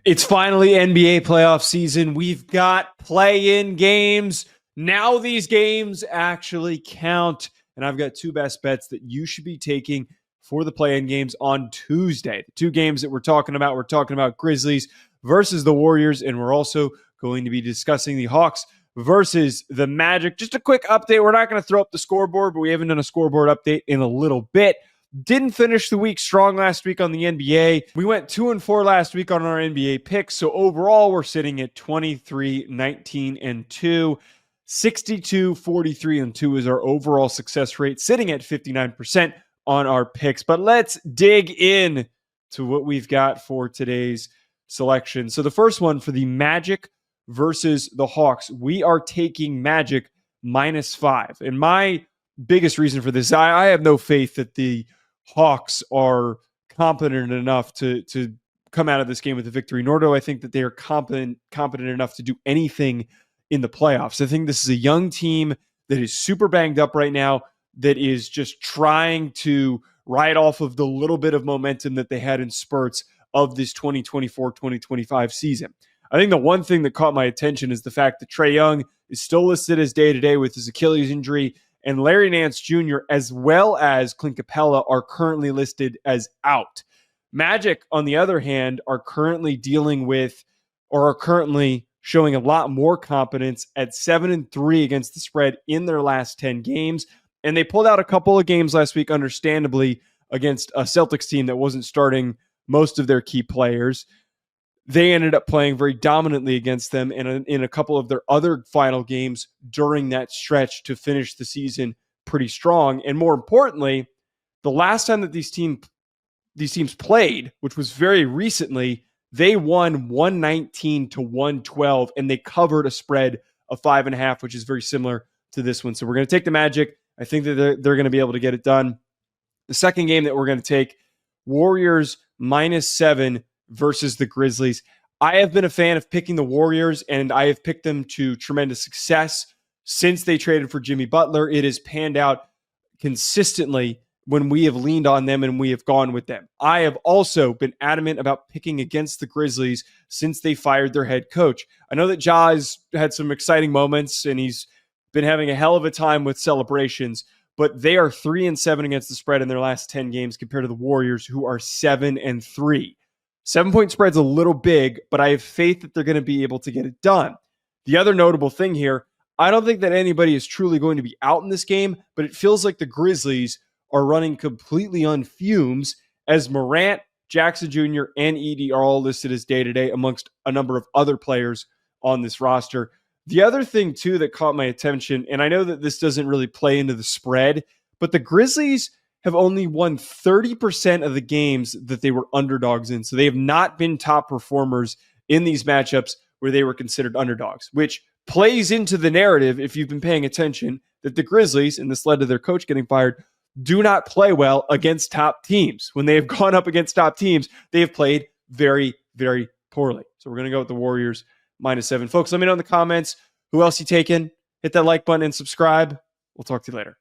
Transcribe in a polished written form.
It's finally NBA playoff season. We've got play-in games. Now these games actually count. And I've got two best bets that you should be taking for the play-in games on Tuesday. The two games that we're talking about Grizzlies versus the Warriors, and we're also going to be discussing the Hawks versus the Magic. Just a quick update. We're not going to throw up the scoreboard, but we haven't done a scoreboard update in a little bit. Didn't finish the week strong last week on the NBA. We went 2-4 last week on our NBA picks. So overall, we're sitting at 23, 19, and 2. 62, 43, and 2 is our overall success rate, sitting at 59% on our picks. But let's dig in to what we've got for today's selection. So the first one for the Magic versus the Hawks, we are taking Magic -5. And my biggest reason for this, I have no faith that the Hawks are competent enough to come out of this game with a victory, nor do I think that they are competent enough to do anything in the playoffs. I think this is a young team that is super banged up right now, that is just trying to ride off of the little bit of momentum that they had in spurts of this 2024-2025 season. I think the one thing that caught my attention is the fact that Trae Young is still listed as day-to-day with his Achilles injury, and Larry Nance Jr. as well as Clint Capella are currently listed as out. Magic, on the other hand, are currently dealing with, or are currently showing a lot more competence at 7-3 against the spread in their last 10 games. And they pulled out a couple of games last week, understandably, against a Celtics team that wasn't starting most of their key players. They ended up playing very dominantly against them in a couple of their other final games during that stretch to finish the season pretty strong. And more importantly, the last time that these teams played, which was very recently, they won 119-112, and they covered a spread of 5.5, which is very similar to this one. So we're going to take the Magic. I think that they're going to be able to get it done. The second game that we're going to take, Warriors -7 versus the Grizzlies. I have been a fan of picking the Warriors, and I have picked them to tremendous success since they traded for Jimmy Butler. It has panned out consistently when we have leaned on them and we have gone with them. I have also been adamant about picking against the Grizzlies since they fired their head coach. I know that Ja has had some exciting moments and he's been having a hell of a time with celebrations, but they are 3-7 against the spread in their last 10 games compared to the Warriors, who are 7-3. 7-point spread's a little big, but I have faith that they're going to be able to get it done. The other notable thing here, I don't think that anybody is truly going to be out in this game, but it feels like the Grizzlies are running completely on fumes as Morant, Jackson Jr., and Edey are all listed as day-to-day amongst a number of other players on this roster. The other thing, too, that caught my attention, and I know that this doesn't really play into the spread, but the Grizzlies have only won 30% of the games that they were underdogs in. So they have not been top performers in these matchups where they were considered underdogs, which plays into the narrative, if you've been paying attention, that the Grizzlies, and this led to their coach getting fired, do not play well against top teams. When they have gone up against top teams, they have played very, very poorly. So we're going to go with the Warriors -7. Folks, let me know in the comments who else you taking. Hit that like button and subscribe. We'll talk to you later.